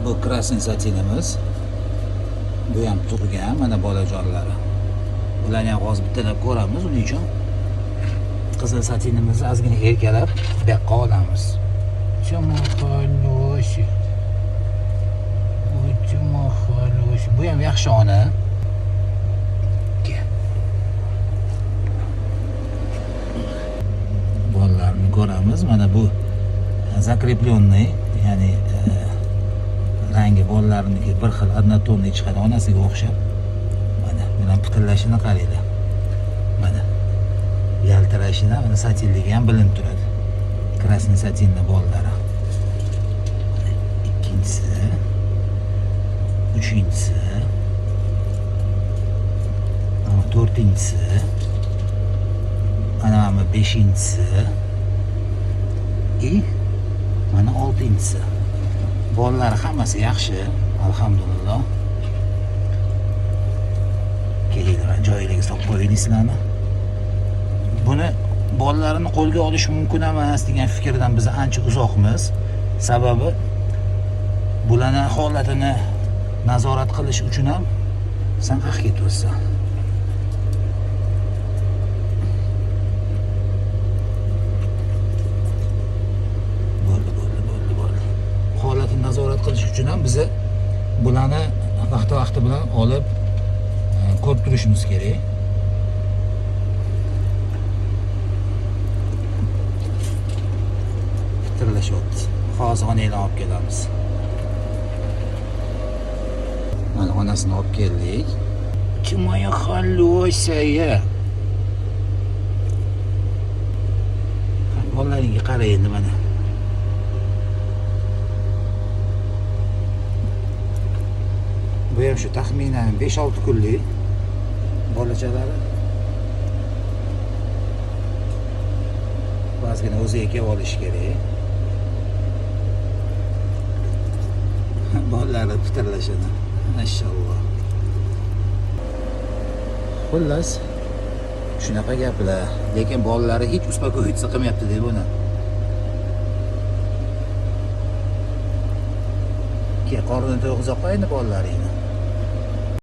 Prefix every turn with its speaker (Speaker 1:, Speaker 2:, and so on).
Speaker 1: bu krasniy satinimiz. Bu ham tug'gan, mana bolajonlari. Bularni ham hozir bittalab ko'ramiz. Uning uchun qizil satinimizni ozgina erkalab bu yoqqa olamiz. Bu ham yaxshi ona. Bolalarni ko'ramiz. Mana bu zakreplёnный, ya'ni rangi bolalarniki bir xil однотонный chiqadi, onasiga o'xshab. Mana bilan pitillashini qaranglar. Mana yaltirashini, mana satinligi ham bilinib turadi. Krasniy satinli bolalari. Ikkinchisi, uchinchisi, to'rtinchisi, mana beshinchisi, mana oltinchisi. Bolalar hammasi yaxshi, alhamdulillah. Kelinglar, joyiga solib qo'yinglarmi? Buni bolalarini qo'lga olish mumkin emas degan fikrdan biz ancha uzoqmiz. Sababi bularning holatini nazorat qilish uchun ham sanqaq ketyapsan. Holatini nazorat qilish uchun ham biz bularni vaqti bilan olib ko'rib turishimiz kerak. Fitrlashyapti. Hozir onanglarni olib kelamiz. Mana onasini olib keldik. Moya xalosaya. Bolalaringga qara endi mana. Bu ham shu taxminan 5-6 kunlik bolachalari. Ba'zigina o'ziga kelib olish kerak. Bolalar fitrlashadi. Mashalloh. Xullas, shunaqa gaplar. Lekin bolalari hech uspakoyitsa qilmayapti deb buni. Ke qornini to'yg'izib qo'ying bolalaringni.